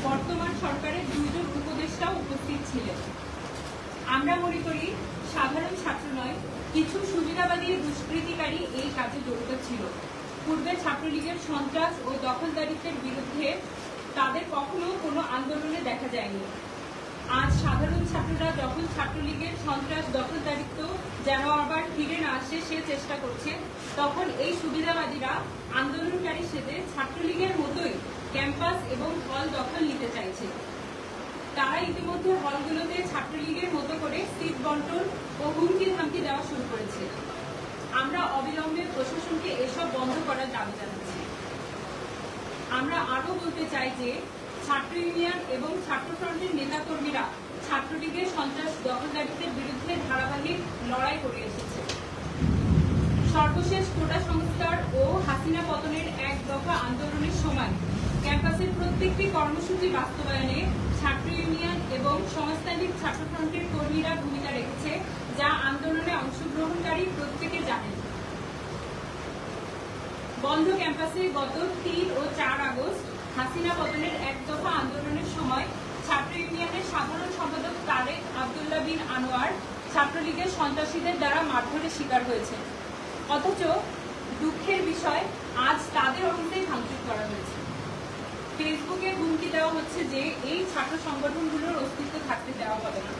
বর্তমান সরকারের 2 জন উপদেষ্টাও উপস্থিত ছিলেন। আমরা মনে করি সাধারণ ছাত্র নয়, কিছু সুবিধাবাদী দুষ্কৃতিকারী এই কাজে জড়িত ছিল। পূর্বে ছাত্রলীগের সন্ত্রাস ও দখলদারিত্বের বিরুদ্ধে তাদের কখনো কোনো আন্দোলনে দেখা যায়নি। আজ সাধারণ ছাত্ররা যখন ছাত্রলীগের সন্ত্রাস দখলদারিত্ব যেন আবার ফিরে না আসে সে চেষ্টা করছে, তখন এই সুবিধাবাদীরা আন্দোলনকারী সেজে ছাত্রলীগের মতোই ক্যাম্পাস এবং হল দখল নিতে চাইছে। তারা ইতিমধ্যে হলগুলোতে ছাত্রলীগের মতো করে সিট বন্টন ও হুমকি ধামকি দেওয়া শুরু করেছে। আমরা অবিলম্বে প্রশাসনকে এসব বন্ধ করার দাবি জানাচ্ছি। আমরা আরও বলতে চাই যে ছাত্র ইউনিয়ন এবং ছাত্রফ্রন্টের নেতাকর্মীরা ছাত্রলীগের সন্ত্রাস দখলদারিত্বের বিরুদ্ধে ধারাবাহিক লড়াই করে এসেছে। সর্বশেষ কোটা সংস্কার ও হাসিনা পতনের 1 দফা আন্দোলনের সময় ক্যাম্পাসের প্রত্যেকটি কর্মসূচি বাস্তবায়নে ছাত্র ইউনিয়ন এবং সমাজতান্ত্রিক ছাত্রফ্রন্টের কর্মীরা ভূমিকা রেখেছে, যা আন্দোলনে অংশগ্রহণকারী প্রত্যেকে জানেন। বন্ধ ক্যাম্পাসে গত 3 ও 4 আগস্ট হাসিনা পতনের 1 দফা আন্দোলনের সময় ছাত্র ইউনিয়নের সাধারণ সম্পাদক তারেক আব্দুল্লাহ বিন আনোয়ার ছাত্রলীগের সন্ত্রাসীদের দ্বারা মারধরের শিকার হয়েছে। অথচ দুঃখের বিষয়, আজ তাদের অফিসেই ভাঙচুর করা হয়েছে। ফেসবুকে হুমকি দেওয়া হচ্ছে যে এই ছাত্র সংগঠনগুলোর অস্তিত্ব থাকতে দেওয়া হবে না।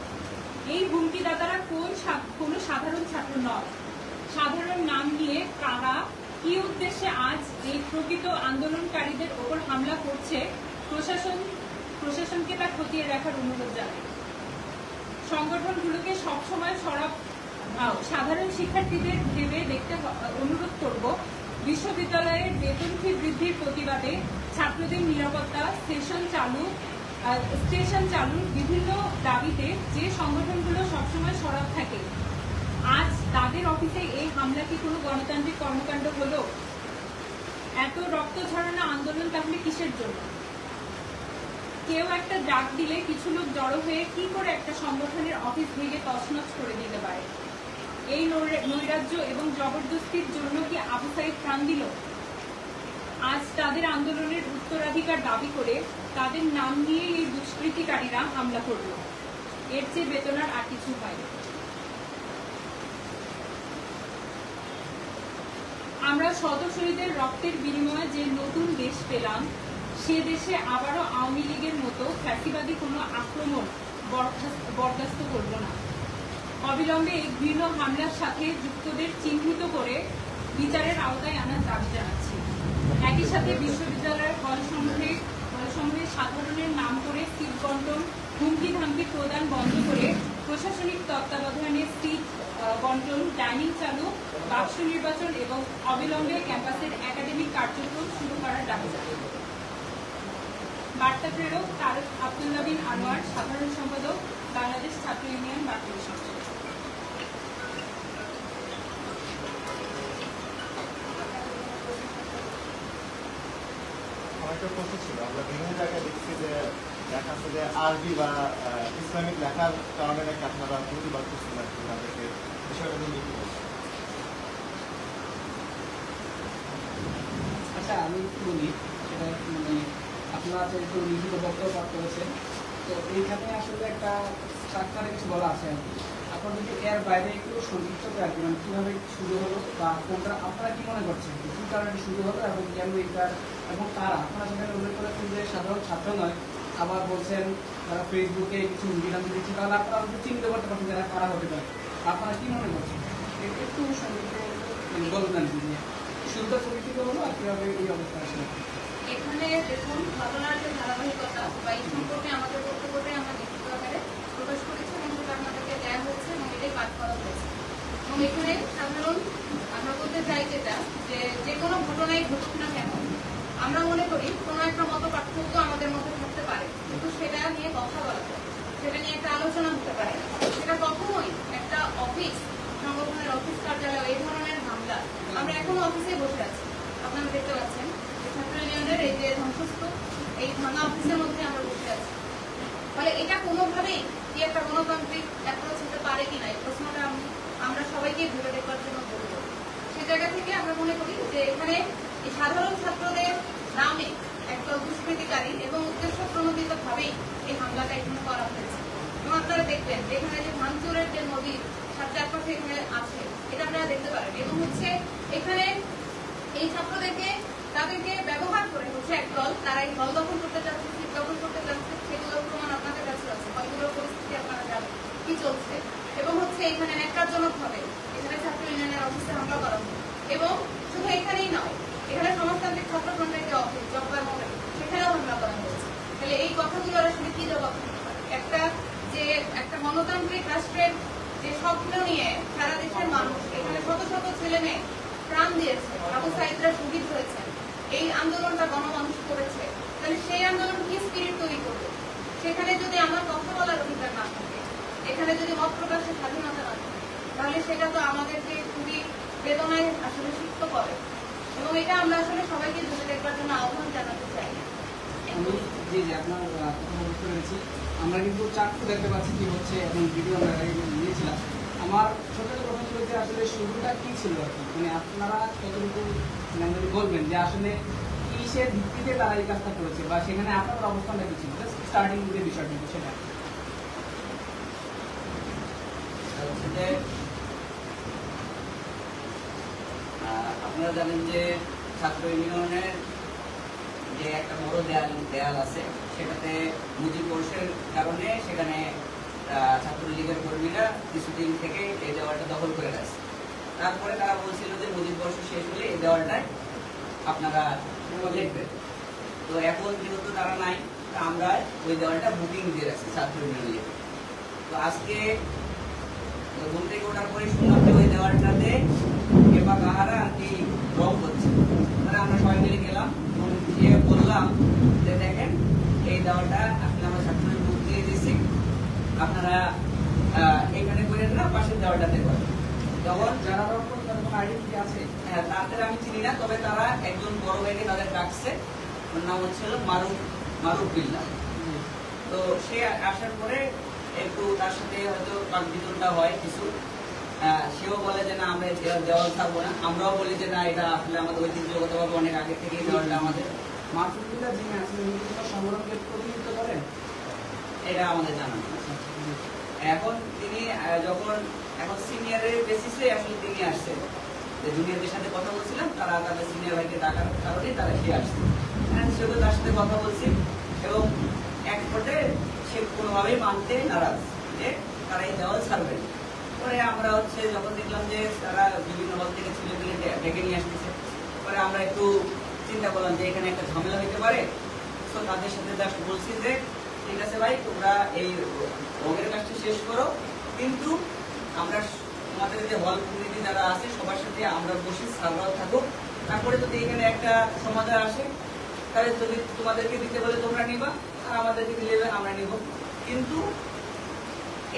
এই হুমকিদাতারা কোনো সাধারণ ছাত্র নয়। সাধারণ নাম নিয়ে কারা কি উদ্দেশ্যে আজ এই প্রকৃত আন্দোলনকারীদের ওপর হামলা করছে, প্রশাসনকে তা খতিয়ে রাখার অনুরোধ জানাই। সংগঠনগুলোকে সবসময় সাধারণ শিক্ষার্থীদের ভেবে দেখতে অনুরোধ করব। বিশ্ববিদ্যালয়ের বেতন ফি বৃদ্ধির প্রতিবাদে ছাত্রদের নিরাপত্তা, স্টেশন চালুর বিভিন্ন দাবিতে যে সংগঠনগুলো সবসময় সরব থাকে, আজ তাদের অফিসে এই হামলা কি কোনো গণতান্ত্রিক কর্মকাণ্ড হলো? এত রক্ত ঝরানো আন্দোলন তাহলে কিসের জন্য? কেউ একটা ডাক দিলে কিছু লোক জড়ো হয়ে কি করে একটা সংগঠনের অফিস ভেঙে তছনছ করে দিতে পারে? এই নৈরাজ্য এবং জবরদস্তির জন্য কি আবু সাইদ প্রাণ দিল? আজ তাদের আন্দোলনের উত্তরাধিকার দাবি করে তাদের নাম নিয়ে এই দুষ্কৃতিকারীরা হামলা করল। এর চেয়ে বেদনার আর কিছু হয় না। আমরা শত শহীদের রক্তের বিনিময়ে যে নতুন দেশ পেলাম, সে দেশে আবারও আওয়ামী লীগের মতো ফ্যাসিবাদী কোনো আক্রমণ বরদাস্ত করব না। অবিলম্বে এই ঘৃণ্য হামলার সাথে যুক্তদের চিহ্নিত করে বিচারের আওতায় আনার দাবি জানাচ্ছি। একই সাথে বিশ্ববিদ্যালয়ের হলসমূহে সাধারণের নাম করে সিট বন্টন, হুমকি ধামকি প্রদান বন্ধ করে প্রশাসনিক তত্ত্বাবধানে সিট বন্টন, ডাইনিং চালু, বাক্স নির্বাচন এবং অবিলম্বে ক্যাম্পাসের একাডেমিক কার্যক্রম শুরু করার দাবি জানাই। বার্তা প্রেরক তারেক আব্দুল্লাহ বিন আনোয়ার, সাধারণ সম্পাদক, বাংলাদেশ ছাত্র ইউনিয়ন বাতিল সংসদ। একটা প্রশ্ন ছিল, আমরা বিভিন্ন জায়গায় দেখছি যে লেখা আছে যে আরবি বা ইসলামিক লেখার কারণে নাকি আপনারা প্রতিবাদ করছেন আর কি, তাদেরকে বিষয়টা নিয়ে কি বলছেন? আচ্ছা, আমি একটু বলি, সেটা মানে আপনারা যেহেতু লিখিত বক্তব্য পাঠ করেছেন, তো এইখানে আসলে একটা স্ট্রাকচারে কিছু বলা আছে আর কি। আপনার যদি এর বাইরে একটু সংক্ষিপ্ত করে আর কি, মানে কীভাবে শুরু হলো বা কোনটা আপনারা কি মনে করছেন, কী কারণে শুরু হলো এবং কেন এইটার, এবং তারা আপনারা সেখানে উল্লেখ করেছেন যে সাধারণ ছাত্র নয়, আবার বলছেন তারা ফেসবুকে কিছু বিধান দিচ্ছে, তাহলে আপনারা চিন্তা করতে পারছেন যারা কারা হতে পারে। আপনারা কি মনে করছেন একটু সংক্ষিপ্ত বলবেন যে শুরুটা পরিচিত হলো আর কীভাবে এই অবস্থা আসলে? এখানে দেখুন, ঘটনার যে ধারাবাহিকতা বা এই সম্পর্কে আমাদের বক্তব্যটাই আমরা লিখিত আকারে প্রকাশ করেছি এবং সেটা আপনাদেরকে দেওয়া হয়েছে এবং এটাই পাঠ করা হয়েছে। এবং এখানে সাধারণ আমরা বলতে চাই যেটা, যে কোনো ঘটনাই ঘটুক না কেন, আমরা মনে করি কোনো একটা মত পার্থক্য আমাদের মধ্যে থাকতে পারে, কিন্তু সেটা নিয়ে কথা বলা যায়, সেটা নিয়ে একটা আলোচনা হতে পারে। সেটা কখনোই একটা অফিস, সংগঠনের অফিস কার্যালয়, এই ধরনের হামলা, আমরা এখনো অফিসে বসে আছি, আপনারা দেখতে পাচ্ছেন ছাত্র ইউনিয়নের এই যে ধ্বংসস্তূপ, এই ভাঙা অফিসের মধ্যে আমরা বসে আছি। ফলে এটা কোনোভাবেই কি একটা গণতান্ত্রিক অ্যাপ্রোচ হতে পারে কিনা, এই প্রশ্নটা আমরা সবাইকে ভেবে দেখবার জন্য বলব। সে জায়গা থেকে আমরা মনে করি যে এখানে এই সাধারণ ছাত্রদের নামে একটা দুষ্কৃতিকারী এবং উদ্দেশ্য প্রণোদিত দেখবেন এখানে যে ভাঙচুরের যে নদীর চারপাশে এখানে আছে, এটা আপনারা দেখতে পারেন। এবং হচ্ছে এখানে এই ছাত্রদেরকে তাদেরকে ব্যবহার করে হচ্ছে একদল, তারা এই হল দখল করতে চাচ্ছে, সিট দখল করতে চাচ্ছে, সেগুলোর প্রমাণ আপনাদের কাছে আছে, হলগুলোর পরিস্থিতি আপনারা জানেন কি চলছে। এবং হচ্ছে এখানে ন্যাক্কারজনক ভাবে এখানে ছাত্র ইউনিয়নের অফিসে হামলা করা হয়। এবং শুধু এখানেই নয়, এখানে সমাজতান্ত্রিক ছাত্রফ্রন্টের যে অফিস জব্বার মোড়ে, সেখানেও হামলা করা হয়েছে। তাহলে এই কথাগুলোর আসলে কি জবাব দিতে পারে? একটা গণতান্ত্রিক রাষ্ট্রের যে স্বপ্ন নিয়ে সারা দেশের মানুষ, এখানে শত শত ছেলে মেয়ে প্রাণ দিয়েছে, আবু সাইদরা শহীদ হয়েছে, এই আন্দোলনটা গণমানুষ করেছে, তাহলে সেই আন্দোলন কি স্পিরিট তৈরি করবে? সেখানে যদি আমার কথা বলার অধিকার না থাকে, এখানে যদি মত প্রকাশের স্বাধীনতা না থাকে, তাহলে সেটা তো আমাদেরকে খুবই বেদনায় আসলে সিক্ত করে। এবং এটা আমরা আসলে সবাইকে ধরে দেখবার জন্য আহ্বান জানাতে চাই। আমি জি জি আপনার কথা বুঝতে পেরেছি। আমরা কিন্তু চারটে দেখতে পাচ্ছি কি হচ্ছে, এবং ভিডিও আমরা নিয়েছিলাম। আমার ছোট প্রশ্ন ছিল যে আসলে শুরুটা কি ছিল আর কি, মানে আপনারা কতটুকু বলবেন যে আসলে কিসের ভিত্তিতে তারা এই কাজটা করেছে, বা সেখানে আপনার অবস্থানটা কি ছিল, স্টার্টিং যে বিষয়টি সেটা। আপনারা জানেন যে ছাত্র ইউনিয়নের যে একটা বড় দেয়াল আছে, সেটাতে মুজিব বর্ষের কারণে সেখানে ছাত্রলীগের কর্মীরা কিছুদিন থেকে এই দেওয়ালটা দখল করে রাখছে। তারপরে তারা বলছিল যে মুজিব বর্ষ শেষ হলে এই দেওয়ালটায় আপনারা লিখবেন। তো এখন যেহেতু তারা নাই, আমরা ওই দেওয়ালটা বুকিং দিয়ে রাখছি ছাত্র ইউনিয়ন। তো আজকে ঘুম থেকে ওঠার পরে শুনলাম যে ওই দেওয়ালটাতে এবার কাহারা আর কি রং করছে। তাহলে আমরা সবাই মিলে গেলাম এবং গিয়ে বললাম যে দেখেন এই দেওয়ালটা আসলে আমরা ছাত্রদের বুক দিয়ে দিয়েছি, আপনারা এখানে করেন না, পাশের দেওয়ালটাতে করেন। তখন যারা রং করছে তাদের কোনো আইডেন্টিটি আছে? হ্যাঁ, তাদের আমি চিনি না, তবে তারা একজন বড় ভাইকে তাদের ডাকছে, ওর নাম হচ্ছিল মারুফ বিল্লাহ। তো সে আসার পরে একটু তার সাথে হয়তো বিতরণটা হয় কিছু। সেও বলে যে না আমরা দেওয়াল থাকবো না, আমরাও বলি যে না এটা আসলে আমাদের ঐতিহ্যগতভাবে অনেক আগে থেকেই দেওয়ালটা আমাদের। মাহফুজুল্লাহ যিনি আছেন উনি কি কোনো সংগঠনকে প্রতিনিধিত্ব করেন? এটা আমাদের জানা নেই। এখন তিনি এখন সিনিয়রের বেসিসে আসলে তিনি আসছেন, যে জুনিয়রদের সাথে কথা বলছিলাম, তারা তাদের সিনিয়র ভাইকে ডাকার কারণে তারা সে আসছে। সেও তার সাথে কথা বলছি এবং এক পর্যায়ে সে কোনোভাবেই মানতে নারাজ যে তারা এই দেওয়াল ছাড়বেন। পরে আমরা যখন দেখলাম যে তারা বিভিন্ন হল থেকে ছেলেগুলো ডেকে নিয়ে আসতেছে, পরে আমরা একটু চিন্তা করলাম যে এখানে একটা ঝামেলা হতে পারে। তো তাদের সাথে জাস্ট বলছি যে ঠিক আছে ভাই, তোমরা এই রঙের কাজটা শেষ করো, কিন্তু আমরা তোমাদের যে হল কমিটি যারা আছে সবার সাথে আমরা বসে সার্ভার থাকুক, তারপরে যদি এখানে একটা সমাধান আসে তাহলে যদি তোমাদেরকে দিতে বলে তোমরা নিবা, আর আমাদেরকে দিলে আমরা নিব। কিন্তু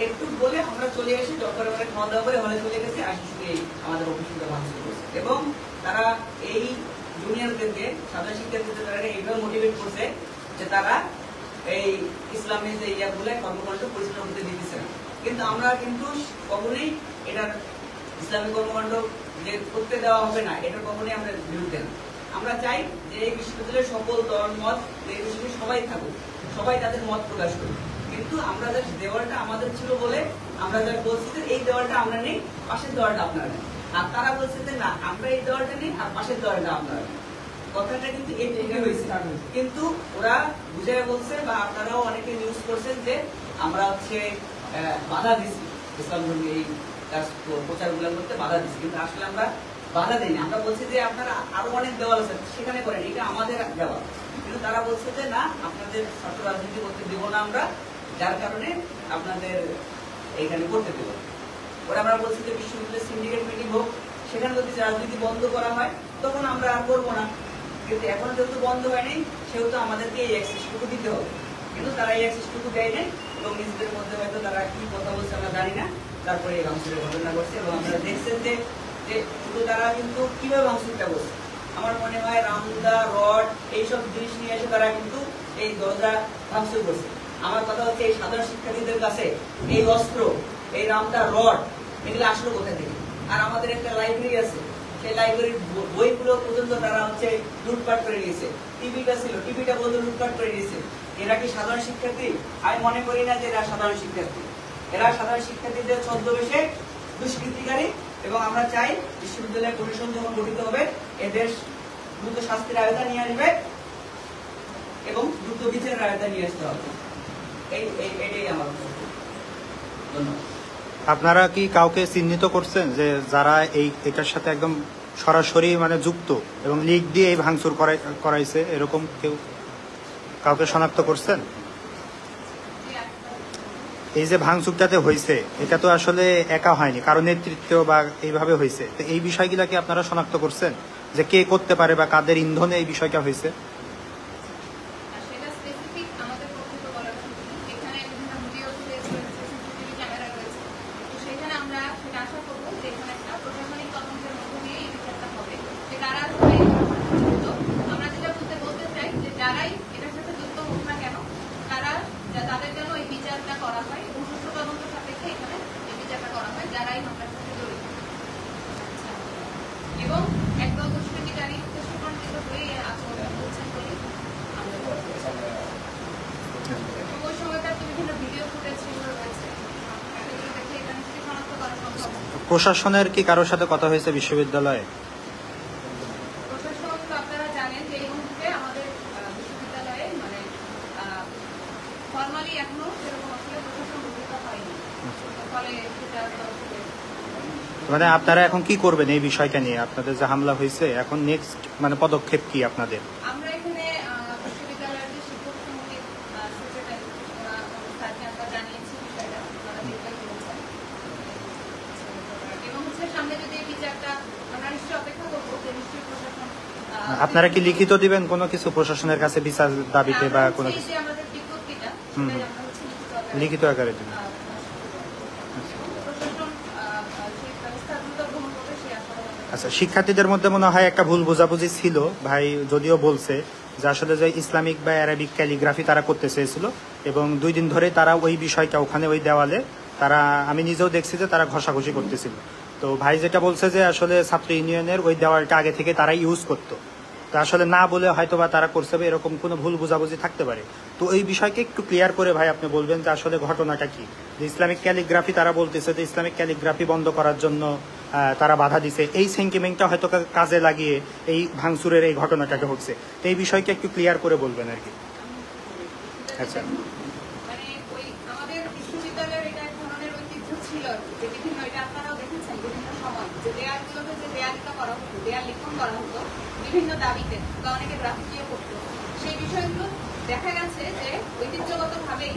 একটু বলে আমরা চলে আসি, যখন খাওয়া দাওয়া করে হলে চলে গেছে, আসি শুধু আমাদের অফিসটা ভাঙচুর করছে। এবং তারা এই জুনিয়রদেরকে, সাধারণ শিক্ষার্থীদের তারা এইভাবে মোটিভেট করছে যে তারা এই ইসলামের যে ইয়াগুলো কর্মকাণ্ড পরিচালনা করতে দিতেছে না। কিন্তু আমরা কিন্তু কখনোই এটার ইসলামিক কর্মকাণ্ড যে করতে দেওয়া হবে না, এটার কখনোই আমরা বিরুদ্ধে না। আমরা চাই যে এই বিশ্ববিদ্যালয়ের সকল দল মত এই বিষয়ে সবাই থাকুক, সবাই তাদের মত প্রকাশ করুক। কিন্তু আমরা যে দেওয়ালটা আমাদের ছিল বলে আমরা যা বলছি যে এই দেওয়ালটা আমরা নেই, পাশের দেওয়ালটা আপনারা নেই। আর তারা বলছে যে না আমরা এই দেওয়ালটা নেই আর পাশের দেওয়ালটা আপনারা নেই। কথাটা কিন্তু এই জায়গায় হয়েছে, কিন্তু ওরা বুঝাই বলছে বা আপনারাও অনেকে নিউজ করছেন যে আমরা বাধা দিচ্ছি ইসলাম ধর্মী এই প্রচারগুলো করতে বাধা দিচ্ছি, কিন্তু আসলে আমরা বাধা দিইনি। আমরা বলছি যে আপনারা আরো অনেক দেওয়াল আছে সেখানে করেন, এটা আমাদের দেওয়াল। কিন্তু তারা বলছে যে না আপনাদের ছাত্র রাজনীতি করতে দেবো না আমরা, যার কারণে আপনাদের এইখানে করতে দেবো। ওরা আমরা বলছি যে বিশ্ববিদ্যালয়ের সিন্ডিকেট মিটিং হোক, সেখানে যদি রাজনীতি বন্ধ করা হয় তখন আমরা আর করবো না। কিন্তু এখন যেহেতু বন্ধ হয়নি সেহেতু আমাদেরকে এই অ্যাক্সেসটুকু দিতে হবে, কিন্তু তারা এই অ্যাক্সেসটুকু দেয় নাই এবং নিজেদের মধ্যে হয়তো তারা কি কথা বলছে আমরা জানি না। তারপরে এই ভাঙচুরের ঘটনা ঘটছে এবং আপনারা দেখছেন যে শুধু তারা কিন্তু কিভাবে ভাঙচুরটা করছে। আমার মনে হয় রামদা রড এইসব জিনিস নিয়ে এসে তারা কিন্তু এই দরজা ভাঙচুর করছে। আমার কথা হচ্ছে এই সাধারণ শিক্ষার্থীদের কাছে এই অস্ত্র, এই রামদা রড এগুলো আসলো কোথা থেকে? আর আমাদের একটা লাইব্রেরি আছে, সেই লাইব্রেরির বইগুলো পর্যন্ত তারা লুটপাট করে নিয়েছে। টিভিটা ছিল, টিভিটা পর্যন্ত লুটপাট করে নিয়েছে। এরা কি সাধারণ শিক্ষার্থী? আমি মনে করি না যে এরা সাধারণ শিক্ষার্থী। এরা সাধারণ শিক্ষার্থীদের ছদ্মবেশে দুষ্কৃতিকারী, এবং আমরা চাই বিশ্ববিদ্যালয় প্রশাসন যখন গঠিত হবে এদের দ্রুত শাস্তির আওতায় নিয়ে আসবে এবং দ্রুত বিচারের আওতায় নিয়ে আসতে হবে। এটাই আমার ধন্যবাদ। আপনারা কি কাউকে চিহ্নিত করছেন যে যারা এটার সাথে একদম সরাসরি মানে যুক্ত এবং লিক দিয়ে এই ভাঙচুর করাইছে, এরকম কাউকে শনাক্ত করছেন? এই যে ভাঙচুরটাতে হয়েছে এটা তো আসলে একা হয়নি, কারো নেতৃত্ব বা এইভাবে হয়েছে, তো এই বিষয়গুলা কি আপনারা শনাক্ত করছেন যে কে করতে পারে বা কাদের ইন্ধনে এই বিষয়টা হয়েছে? সেটা স্পেসিফিক আমাদের পক্ষে তো বলার সুযোগ নেই। এখানে বিভিন্ন ভিডিও রয়েছে, সিসিটিভি ক্যামেরা রয়েছে, তো সেখানে আমরা সেটা আশা করবো যে এখানে একটা প্রশাসনিক তদন্তের মধ্যে দিয়ে এই বিচারটা হবে যে কারা যুক্ত। আমরা যেটা বলতে চাই যে যারাই এটার সাথে যুক্ত হোক না কেন, তারা তাদের যেন এই বিচারটা করা হয় এবং সুষ্ঠু তদন্ত সাপেক্ষে এখানে এই বিচারটা করা হয় যারাই হামলার সাথে জড়িত। এবং একদল দুষ্কৃতিকারী উদ্দেশ্যপ্রণোদিত হয়ে আচরণ করছেন বলে আমরা বলতে চাই। এবং ওই সময়কার তো বিভিন্ন ভিডিও ফুটেজ সেগুলো রয়েছে, সেগুলো দেখে এটা নিশ্চয়ই শনাক্ত করা সম্ভব। প্রশাসনের কি কারোর সাথে কথা হয়েছে বিশ্ববিদ্যালয়ে? প্রশাসন তো আপনারা জানেন যে এই মুহূর্তে আমাদের বিশ্ববিদ্যালয়ে মানে ফর্মালি এখনো সেরকম আসলে প্রশাসন গঠিত হয়নি, ফলে সেটা মানে আপনারা এখন কি করবেন এই বিষয়টা নিয়ে? আপনাদের যে হামলা হয়েছে এখন নেক্সট মানে পদক্ষেপ কি আপনাদের? আমরা এখানে বিশ্ববিদ্যালয়ের যে শিক্ষক সমিতির সেক্রেটারি স্যারকে আমরা জানিয়েছি বিষয়টা, ওনারা দেখবেন বলেছেন। এবং হচ্ছে সামনে যদি এই বিচারটা আমরা নিশ্চয়ই অপেক্ষা করবো যে নিশ্চয়ই প্রশাসন আপনারা কি লিখিত দিবেন কোনো কিছু প্রশাসনের কাছে বিচার দাবিতে বা কোনো কিছু? যে আমাদের বিজ্ঞপ্তিটা সেটাই আমরা হচ্ছে লিখিত আকারে দিবেন? প্রশাসন সেই ব্যবস্থা দ্রুত গ্রহণ করবে সেই আশা করা। আচ্ছা, শিক্ষার্থীদের মধ্যে মনে হয় একটা ভুল বোঝাবুঝি ছিল, ভাই যদিও বলছে যে আসলে যে ইসলামিক বা অ্যারাবিক ক্যালিগ্রাফি তারা করতে চেয়েছিল এবং 2 দিন ধরে তারা ওই বিষয়টা ওখানে ওই দেওয়ালে তারা, আমি নিজেও দেখছি যে তারা ঘষাঘষি করতেছিল। তো ভাই যেটা বলছে যে আসলে ছাত্র ইউনিয়নের ওই দেওয়ালটা আগে থেকে তারা ইউজ করতো, তো আসলে না বলে হয়তো বা তারা করছে, এরকম কোনো ভুল বোঝাবুঝি থাকতে পারে। তো এই বিষয়কে একটু ক্লিয়ার করে ভাই আপনি বলবেন যে আসলে ঘটনাটা কি? যে ইসলামিক ক্যালিগ্রাফি তারা বলতেছে যে ইসলামিক ক্যালিগ্রাফি বন্ধ করার জন্য তারা বাধা দিছে, এই সেন্টিমেন্টটা হয়তো কাজে লাগিয়ে এই ভাঙচুরের এই ঘটনাটাকে হচ্ছে, তো এই বিষয়কে একটু ক্লিয়ার করে বলবেন আর কি। আচ্ছা, মানে ওই আমাদের বিশ্ববিদ্যালয়ের এটা এক ধরনের ঐতিহ্য ছিল যে বিভিন্ন, এটা আপনারাও দেখেছেন বিভিন্ন সময় যে দেয়ালগুলোতে যে দেয়ালিকা করা হতো, দেয়াল লিখন করা হতো বিভিন্ন দাবিতে বা অনেকে গ্রাফিটিও করতো, সেই বিষয়গুলো দেখা গেছে যে ঐতিহ্যগতভাবেই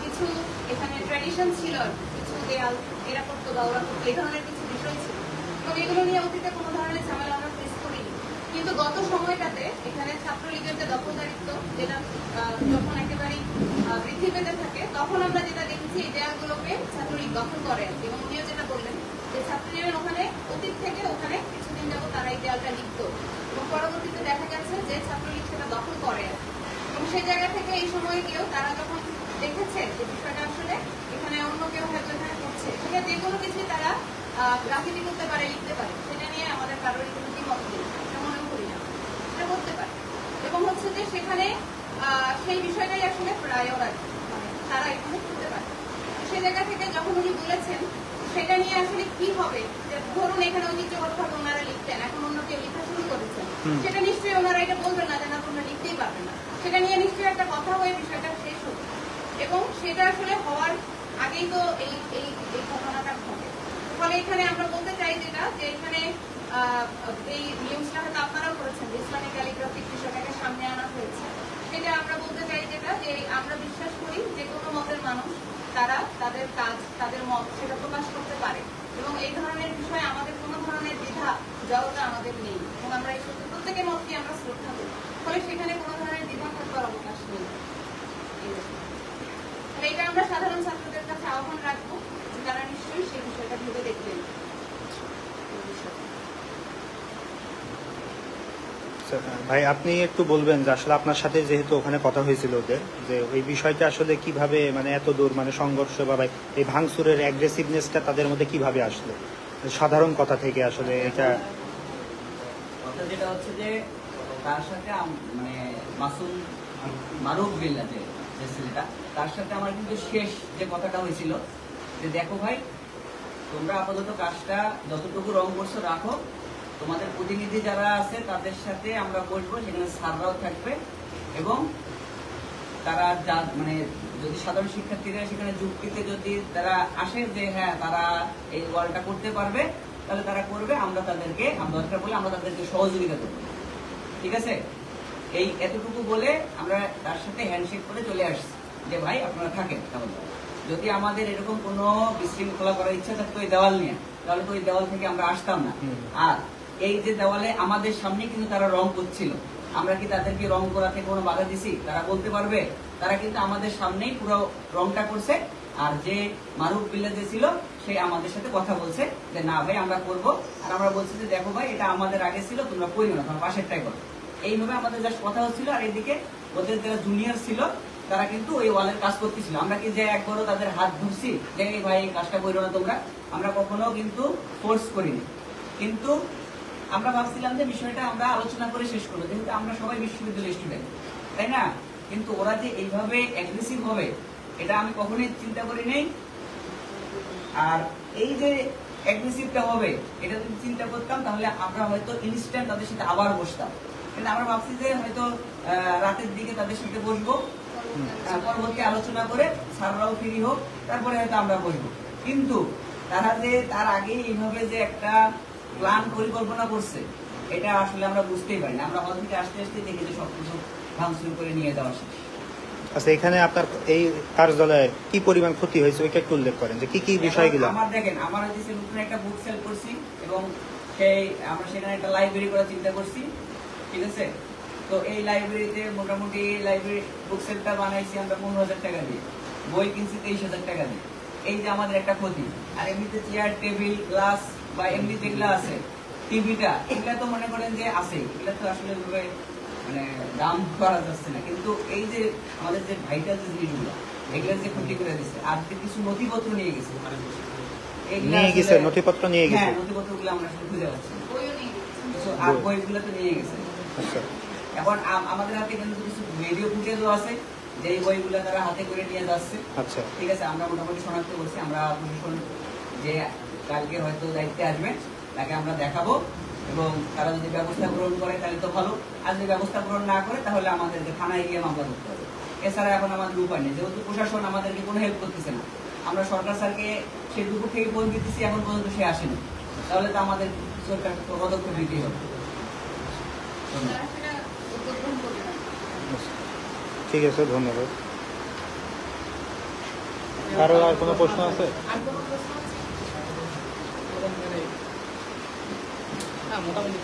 কিছু এখানে ট্র্যাডিশন ছিল, কিছু দেয়াল এরা করতো বা ওরা করতো, এই ধরনের কিছু বিষয় ছিল এবং এগুলো নিয়ে অতীতে কোনো ধরনের ঝামেলা আমরা ফেস করিনি। কিন্তু গত সময়টাতে এখানে ছাত্রলীগের যে দখলদারিত্ব, যেটা যখন একেবারেই বৃদ্ধি পেতে থাকে, তখন আমরা যেটা দেখেছি এই দেয়ালগুলোকে ছাত্রলীগ দখল করে। এবং উনিও যেটা বললেন যে ছাত্রলীগের ওখানে অতীত থেকে ওখানে কিছুদিন যাবো তারা এই দেয়ালটা লিখত এবং পরবর্তীতে দেখা গেছে যে ছাত্রলীগ সেটা দখল করে। এবং সেই জায়গা থেকে এই সময়ে গিয়েও তারা যখন দেখেছে যে বিষয়টা আসলে এখানে অন্য কেউ হয়তো এখানে করছে, সেটা যে কোনো কিছুই তারা রাজনীতি করতে পারে, লিখতে পারে, সেটা নিয়ে আমাদের কারোর কোনো দ্বিমত নেই, এটা মনেও করি না, সেটা করতে পারে। এবং হচ্ছে যে সেখানে সেই বিষয়টাই আসলে প্রায়োরিটি, মানে তারা এখানে করতে পারে। সেই জায়গা থেকে যখন উনি বলেছেন সেটা নিয়ে আসলে কি হবে, যে ধরুন এখানে ঐতিহ্যগতভাবে ওনারা লিখতেন, এখন অন্য কেউ লেখা শুরু করেছেন, সেটা নিশ্চয়ই ওনারা এটা বলবেন না যে না তোমরা লিখতেই পারবে না, সেটা নিয়ে নিশ্চয়ই একটা কথা হয়ে বিষয়টা শেষ হবে। এবং সেটা আসলে হওয়ার আগেই তো এই এই ঘটনাটা ঘটে। ফলে এখানে আমরা বলতে চাই যেটা যে এখানে এই নিউজটা হয়তো আপনারাও করেছেন, ইসলামিক ক্যালিগ্রাফিক বিষয়টাকে সামনে আনা হয়েছে, সেটা আমরা বলতে চাই যেটা যে আমরা বিশ্বাস করি যে কোনো মতের মানুষ তারা তাদের কাজ, তাদের মত সেটা প্রকাশ করতে পারে এবং এই ধরনের বিষয়ে আমাদের কোনো ধরনের দ্বিধা জড়তা আমাদের নেই এবং আমরা এই প্রত্যেকের মতকে আমরা শ্রদ্ধা করি। ফলে সেখানে কোনো ধরনের দ্বিধা থাকবার অবকাশ নেই। এটা আমরা সাধারণ ছাত্রদের কাছে আহ্বান রাখবো যে তারা নিশ্চয়ই সেই বিষয়টা ভেবে দেখবেন। ভাই আপনি একটু বলবেন যে আসলে আপনার সাথে যেহেতু ওখানে কথা হয়েছিল ওদের, যে ওই বিষয়টা আসলে কিভাবে মানে এত দূর মানে সংঘর্ষ বা এই ভাঙচুরের অ্যাগ্রেসিভনেসটা তাদের মধ্যে কিভাবে আসলো, সাধারণ কথা থেকে আসলে এটা কথা যেটা হচ্ছে যে তার সাথে মানে মারুফ বিল্লাহ যে ছেলেটা, তার সাথে আমার কিন্তু শেষ যে কথাটা হয়েছিল যে দেখো ভাই, তোমরা আপাতত কাজটা যতটুকু রং করছো রাখো, তোমাদের প্রতিনিধি যারা আছে তাদের সাথে আমরা বসবো, সেখানে স্যাররাও থাকবে এবং তারা যা মানে যদি সাধারণ শিক্ষার্থীরা সেখানে যুক্তিতে যদি তারা আসে যে হ্যাঁ তারা এই ওয়ালটা করতে পারবে, তাহলে তারা করবে, আমরা তাদেরকে দরকার বলে আমরা তাদেরকে সহযোগিতা করবো। ঠিক আছে, এই এতটুকু বলে আমরা তার সাথে হ্যান্ডশেক করে চলে আসছি যে ভাই আপনারা থাকেন। তাহলে যদি আমাদের এরকম কোনো বিশৃঙ্খলা করার ইচ্ছা থাকতো ওই দেওয়াল নিয়ে, তাহলে তো ওই দেওয়াল থেকে আমরা আসতাম না। আর এই যে দেওয়ালে আমাদের সামনে কিন্তু তারা রং করছিল, আমরা কি তাদেরকে রং করাতে কোনো বাধা দিছি? তারা বলতে পারবে। তারা কিন্তু আমাদের সামনেই পুরো রংটা করছে। আর যে মারুফ বিল্লাহ যে ছিল সে আমাদের সাথে কথা বলছে যে না ভাই আমরা করবো। আর আমরা বলছি যে দেখো ভাই এটা আমাদের আগে ছিল, তোমরা করিও না, তোমরা পাশেরটাই করো। এইভাবে আমাদের জাস্ট কথা হচ্ছিল। আর এইদিকে ওদের যারা জুনিয়র ছিল তারা কিন্তু ওই ওয়ালের কাজ করতেছিল। আমরা কি যে একবারও তাদের হাত ধরছি যে এই ভাই এই কাজটা করো না তোমরা? আমরা কখনো কিন্তু ফোর্স করিনি। কিন্তু আমরা ভাবছিলাম যে বিষয়টা আমরা আলোচনা করে শেষ করবো, যেহেতু আমরা সবাই বিশ্ববিদ্যালয়ের স্টুডেন্ট, তাই না? কিন্তু ওরা যে এইভাবে অ্যাগ্রেসিভ হবে এটা আমি কখনোই চিন্তা করি নাই। আর এই যে অ্যাগ্রেসিভটা হবে এটা যদি চিন্তা করতাম তাহলে আমরা হয়তো ইনস্ট্যান্ট তাদের সাথে আবার বসতাম। কিন্তু আমরা ভাবছি যে হয়তো রাতের দিকে তাদের সাথে বসবো, পরবর্তী আলোচনা করে স্যাররাও ফ্রি হোক, তারপরে হয়তো আমরা বসবো। কিন্তু তারা যে তার আগে এইভাবে যে একটা প্ল্যান পরিকল্পনা করছে এটা আসলে আমরা বুঝতেই পারি না। আমরা হল থেকে আসতে আসতে দেখি যে সবকিছু ভাঙচুর করে নিয়ে যাওয়া শেষ। আচ্ছা, এখানে আপনার এই কার্যালয়ে কি পরিমাণ ক্ষতি হয়েছে ওইটা একটু উল্লেখ করেন যে কি কি বিষয়গুলো। আমার দেখেন, আমার হচ্ছে নতুন একটা বুক সেল করছি এবং সেই আমরা সেখানে একটা লাইব্রেরি করার চিন্তা করছি। ঠিক আছে, তো এই লাইব্রেরিতে মোটামুটি লাইব্রেরি বুক সেলটা বানাইছি আমরা 15,000 টাকা দিয়ে, বই কিনছি 23,000 টাকা দিয়ে। এই যে আমাদের একটা ক্ষতি। আর এমনিতে চেয়ার টেবিল গ্লাস বা এমনি যেগুলো আছে টিভিটা, এগুলা তো মনে করেন যে আছে, এগুলা তো আসলে মানে দাম করা যাচ্ছে না। কিন্তু এই যে আমাদের যে ভাইটাল যে জিনিসগুলো এগুলো যে ক্ষতি করে দিচ্ছে। আর যে কিছু নথিপত্র নিয়ে গেছে, নথিপত্র নিয়ে গেছে, হ্যাঁ নথিপত্রগুলো আমরা আসলে খুঁজে পাচ্ছি না। বইও নিয়ে গেছে। আর বইগুলো তো নিয়ে গেছে। আচ্ছা, এখন আমাদের হাতে কিন্তু কিছু ভিডিও ফুটেজও আছে যে এই বইগুলো তারা হাতে করে নিয়ে যাচ্ছে। আচ্ছা, ঠিক আছে, আমরা মোটামুটি শনাক্ত করছি। আমরা প্রশাসন যে কালকে হয়তো দায়িত্বে আসবে তাকে আমরা দেখাবো এবং তারা যদি ব্যবস্থা গ্রহণ করে তাহলে তো ভালো, আর যদি ব্যবস্থা গ্রহণ না করে তাহলে আমাদেরকে থানায় গিয়ে মামলা করতে হবে। এছাড়া এখন আমাদের উপায় নেই, যেহেতু প্রশাসন আমাদেরকে কোনো হেল্প করতেছে না। আমরা সরকার স্যারকে সেই দুপুর থেকে ফোন দিতেছি, এখন পর্যন্ত সে আসেনি। তাহলে তো আমাদের সরকার পদক্ষেপ দিতেই হবে। তারা সেটা উদ্যোগ গ্রহণ করবে না। ঠিক আছে, ধন্যবাদ। কারো আর কোনো প্রশ্ন আছে? আর কোনো প্রশ্ন আছে? মোটামুটি